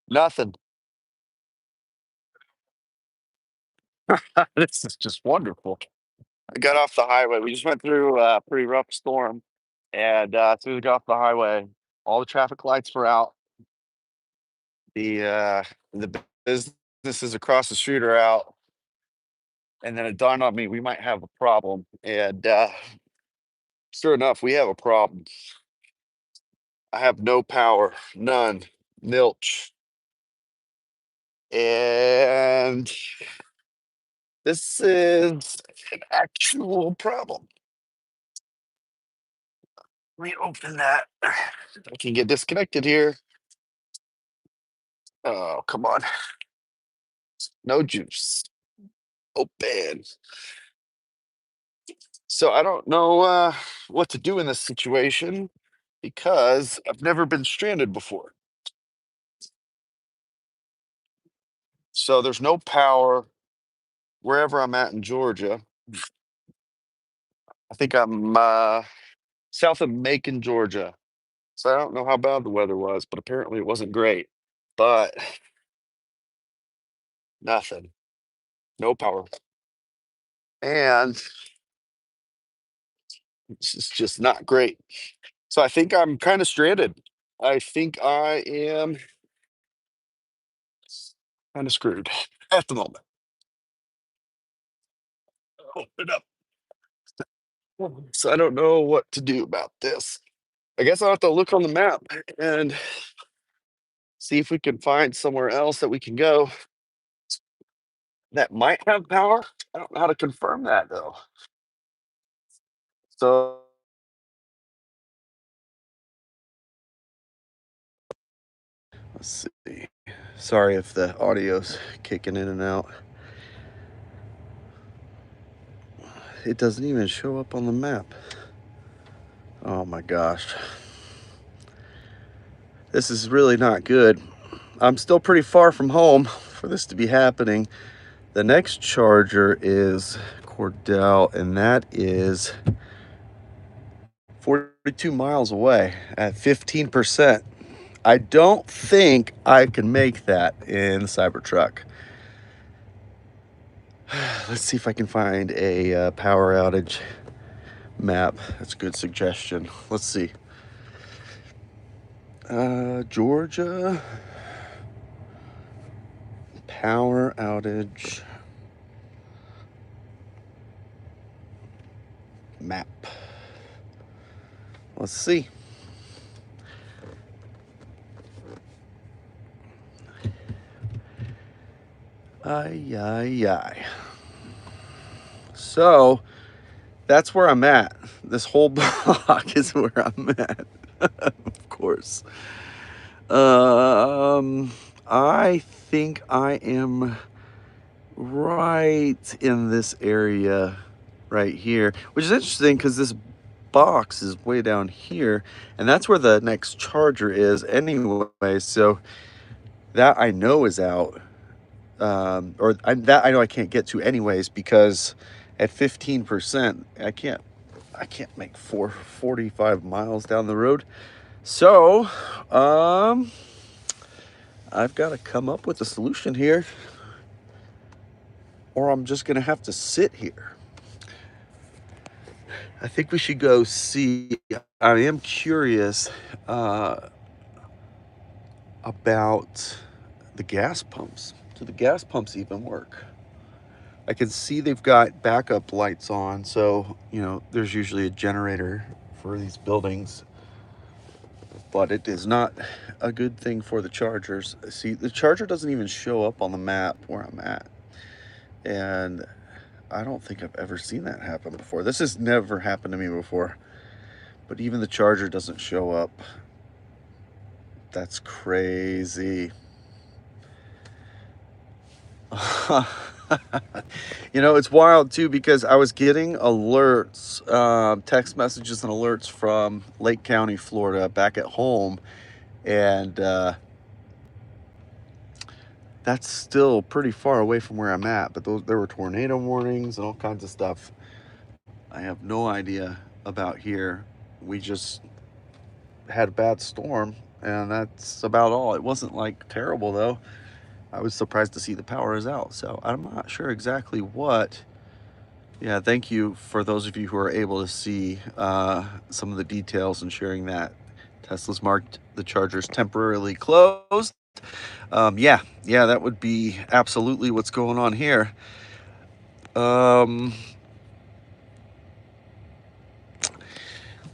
Nothing. This is just wonderful. I got off the highway. We just went through a pretty rough storm, and as soon as we got off the highway, all the traffic lights were out. The businesses across the street are out, and then it dawned on me we might have a problem. And sure enough, we have a problem. I have no power, none, nilch, and this is an actual problem. Let me open that. I can get disconnected here. Oh, come on. No juice. Open. So I don't know what to do in this situation because I've never been stranded before. So there's no power wherever I'm at in Georgia. I think I'm south of Macon, Georgia. So I don't know how bad the weather was, but apparently it wasn't great. But nothing, no power. And this is just not great. So I think I'm kind of stranded. I think I am kind of screwed at the moment. Open up. So I don't know what to do about this. I guess I'll have to look on the map and see if we can find somewhere else that we can go that might have power. I don't know how to confirm that though. So let's see. Sorry if the audio's kicking in and out. It doesn't even show up on the map. Oh my gosh. This is really not good. I'm still pretty far from home for this to be happening. The next charger is Cordell, and that is 42 miles away at 15%. I don't think I can make that in the Cybertruck. Let's see if I can find a power outage map. That's a good suggestion. Let's see. Georgia power outage map. Let's see. Ay, ay, ay. So that's where I'm at. This whole block is where I'm at, of course. I think I am right in this area right here, which is interesting because this box is way down here, and that's where the next charger is anyway. So that I know is out, that I know I can't get to anyways because at 15%, I can't make 45 miles down the road. So, I've got to come up with a solution here, or I'm just going to have to sit here. I think we should go see. I am curious about the gas pumps. Do the gas pumps even work? I can see they've got backup lights on, so there's usually a generator for these buildings, but it is not a good thing for the chargers. See, the charger doesn't even show up on the map where I'm at, and I don't think I've ever seen that happen before. This has never happened to me before, but even the charger doesn't show up. That's crazy. It's wild too because I was getting alerts, text messages and alerts from Lake County, Florida, back at home, and that's still pretty far away from where I'm at. But there were tornado warnings and all kinds of stuff. I have no idea about here. We just had a bad storm, and that's about all. It wasn't like terrible though. I was surprised to see the power is out. So I'm not sure exactly what. Yeah, thank you for those of you who are able to see some of the details and sharing that. Tesla's marked the chargers temporarily closed. Yeah, that would be absolutely what's going on here. Um,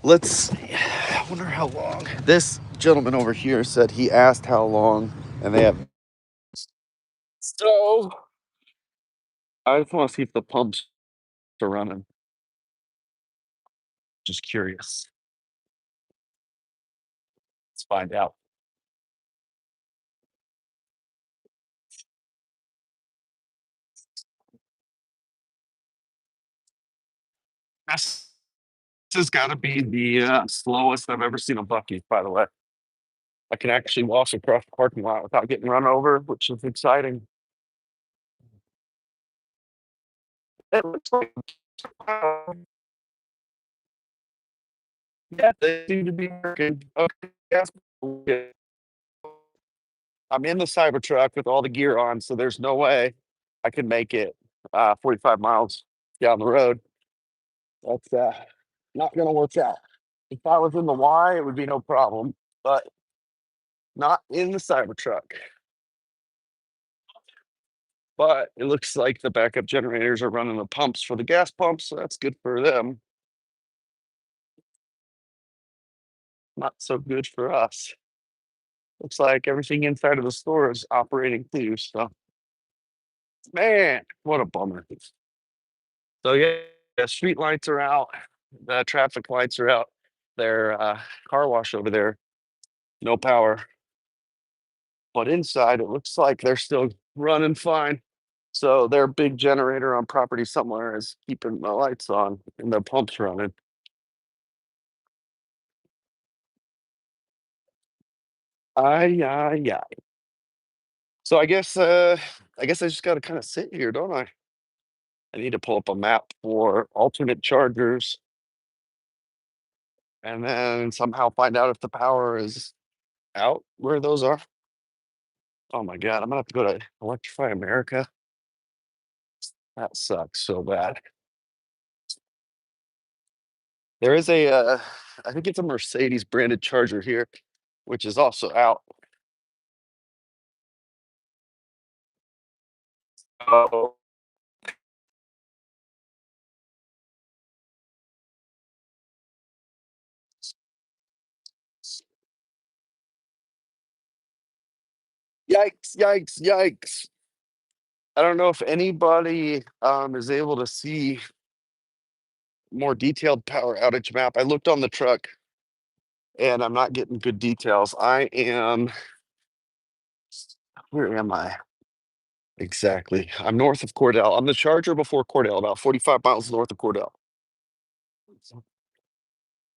let's see. I wonder how long. This gentleman over here said he asked how long, and they have. So I just want to see if the pumps are running. Just curious. Let's find out. This has got to be the slowest I've ever seen a bucky, by the way. I can actually walk across the parking lot without getting run over, which is exciting. It looks like, yeah, they seem to be working. Okay, yes. Yeah. I'm in the Cybertruck with all the gear on, so there's no way I can make it 45 miles down the road. That's not going to work out. If I was in the Y, it would be no problem, but not in the Cybertruck. But it looks like the backup generators are running the pumps for the gas pumps, so that's good for them. Not so good for us. Looks like everything inside of the store is operating too. So, man, what a bummer. So, yeah, the street lights are out, the traffic lights are out. Their car wash over there, no power. But inside, it looks like they're still running fine. So, their big generator on property somewhere is keeping the lights on and the pumps running. Ay, ay, ay. So I guess I just gotta kind of sit here, don't I? I need to pull up a map for alternate chargers and then somehow find out if the power is out where those are. Oh my God, I'm gonna have to go to Electrify America. That sucks so bad. There is I think it's a Mercedes branded charger here, which is also out. Oh, yikes, yikes, yikes. I don't know if anybody is able to see more detailed power outage map. I looked on the truck and I'm not getting good details. Where am I exactly? I'm north of Cordell. I'm the charger before Cordell, about 45 miles north of Cordell.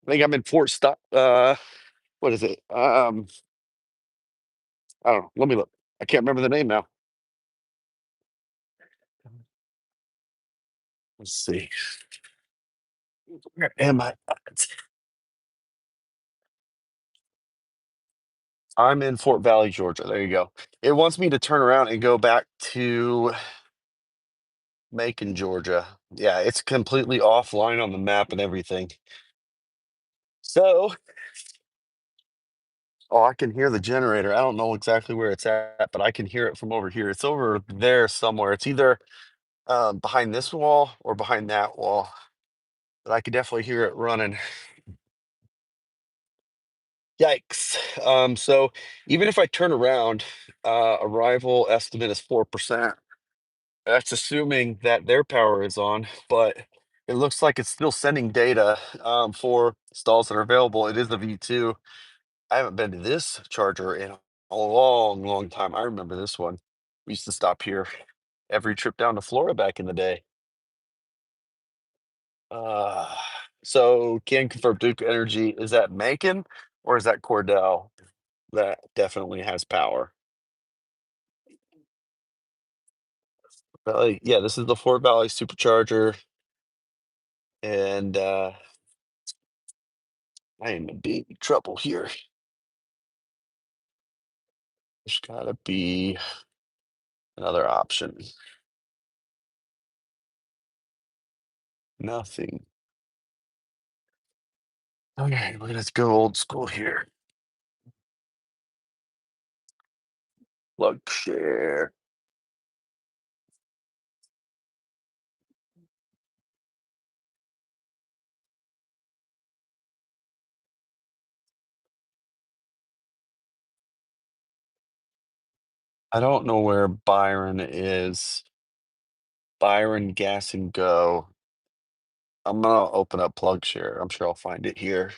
I think I'm in Fort Stop. What is it? I don't know. Let me look. I can't remember the name now. Let's see. Where am I? I'm in Fort Valley, Georgia. There you go. It wants me to turn around and go back to Macon, Georgia. Yeah, it's completely offline on the map and everything. So, oh, I can hear the generator. I don't know exactly where it's at, but I can hear it from over here. It's over there somewhere. It's either behind this wall or behind that wall, but I could definitely hear it running. Yikes. So even if I turn around, arrival estimate is 4%. That's assuming that their power is on, but it looks like it's still sending data for stalls that are available. It is the V2. I haven't been to this charger in a long, long time. I remember this one. We used to stop here every trip down to Florida back in the day. Uh, so can confirm Duke Energy. Is that Macon or is that Cordell? That definitely has power. Yeah, this is the Fort Valley Supercharger, and I am in big trouble here. There's gotta be another option. Nothing. Okay, we're gonna go old school here. PlugShare. I don't know where Byron is. Byron Gas and Go. I'm gonna open up PlugShare. I'm sure I'll find it here.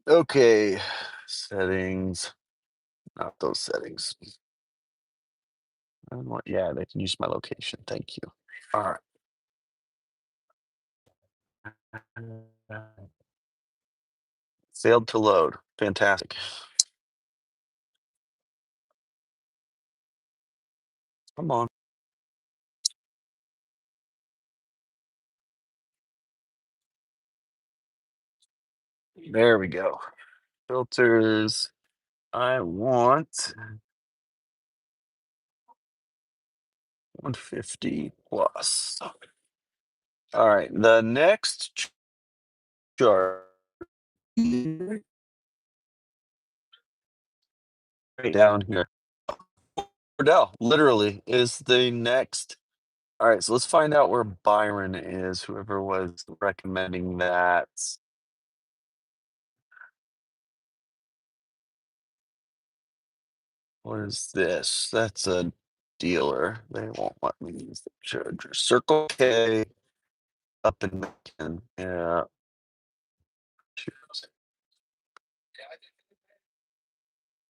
Okay, settings. Not those settings. Yeah, they can use my location. Thank you. All right. Failed to load. Fantastic. Come on. There we go. Filters. I want 150 plus. All right. The next chart right down here. Cordell literally is the next. All right. So let's find out where Byron is, whoever was recommending that. What is this? That's a dealer. They won't let me use the charger. Circle K up in Macon. Yeah.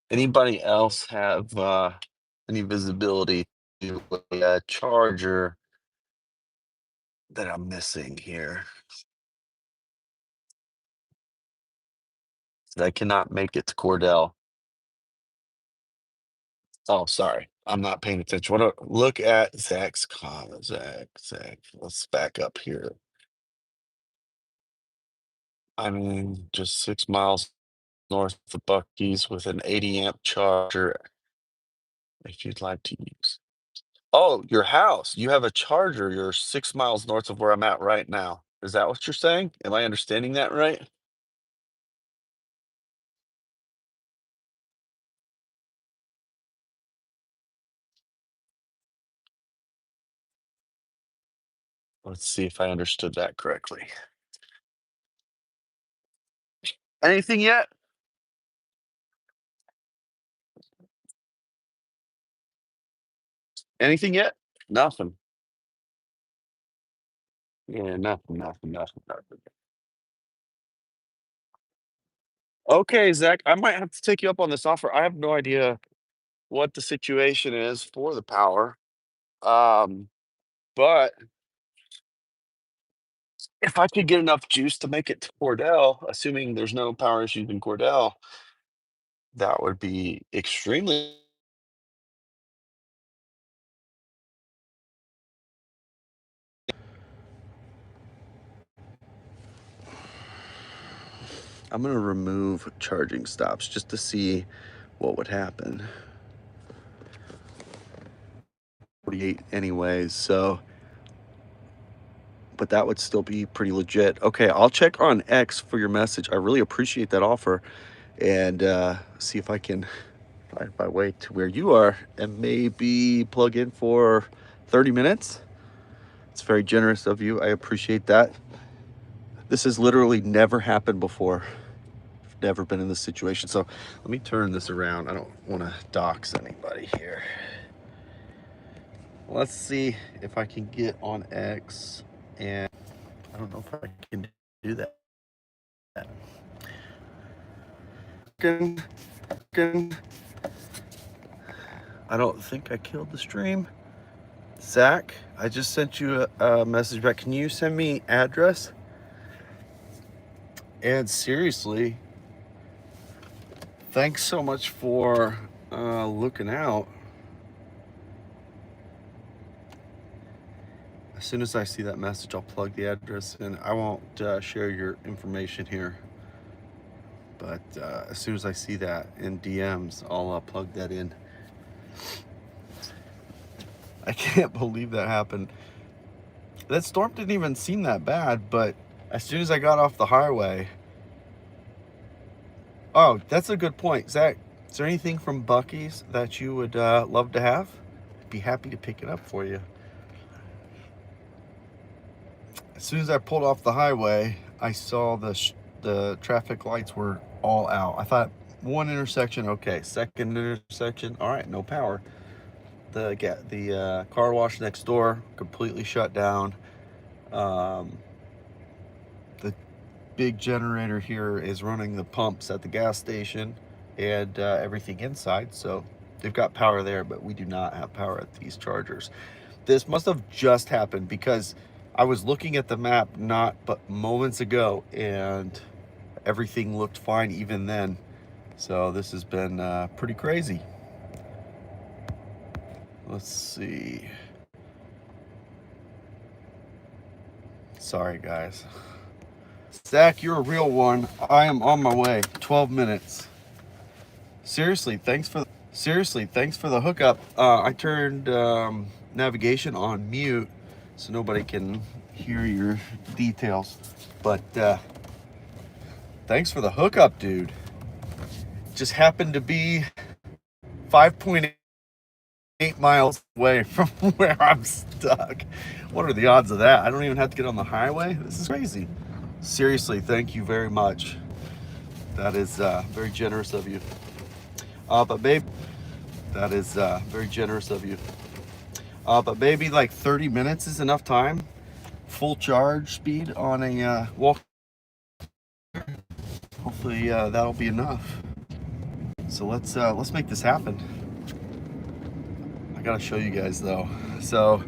Anybody else have any visibility to a charger that I'm missing here? I cannot make it to Cordell. Oh, sorry. I'm not paying attention. Look at Zach's comment. Zach. Let's back up here. I'm in just 6 miles north of Bucky's with an 80 amp charger if you'd like to use. Oh, your house. You have a charger. You're 6 miles north of where I'm at right now. Is that what you're saying? Am I understanding that right? Let's see if I understood that correctly. Anything yet? Anything yet? Nothing. Yeah, nothing. Okay, Zach, I might have to take you up on this offer. I have no idea what the situation is for the power. Um, but if I could get enough juice to make it to Cordell, assuming there's no power issues in Cordell, that would be extremely. I'm gonna remove charging stops just to see what would happen. 48 anyways, so but that would still be pretty legit. Okay, I'll check on X for your message. I really appreciate that offer, and see if I can find my way to where you are and maybe plug in for 30 minutes. It's very generous of you. I appreciate that. This has literally never happened before. I've never been in this situation. So let me turn this around. I don't want to dox anybody here. Let's see if I can get on X, and I don't know if I can do that. I don't think I killed the stream. Zach, I just sent you a message back. Can you send me address? And seriously, thanks so much for looking out. As soon as I see that message, I'll plug the address in. I won't share your information here. But as soon as I see that in DMs, I'll plug that in. I can't believe that happened. That storm didn't even seem that bad, but as soon as I got off the highway... Oh, that's a good point. Zach, is there anything from Buc-ee's that you would love to have? I'd be happy to pick it up for you. As soon as I pulled off the highway, I saw the traffic lights were all out. I thought, one intersection, okay. Second intersection, all right, no power. The car wash next door completely shut down. The big generator here is running the pumps at the gas station and everything inside, so they've got power there, but we do not have power at these chargers. This must have just happened because I was looking at the map but moments ago, and everything looked fine even then. So this has been pretty crazy. Let's see. Sorry, guys. Zach, you're a real one. I am on my way. 12 minutes. Seriously, thanks for the hookup. I turned navigation on mute so nobody can hear your details. But thanks for the hookup, dude. Just happened to be 5.8 miles away from where I'm stuck. What are the odds of that? I don't even have to get on the highway. This is crazy. Seriously, thank you very much. That is very generous of you. But babe, that is very generous of you. But maybe like 30 minutes is enough time. Full charge speed on a walk. Hopefully that'll be enough. So let's make this happen. I gotta show you guys though. So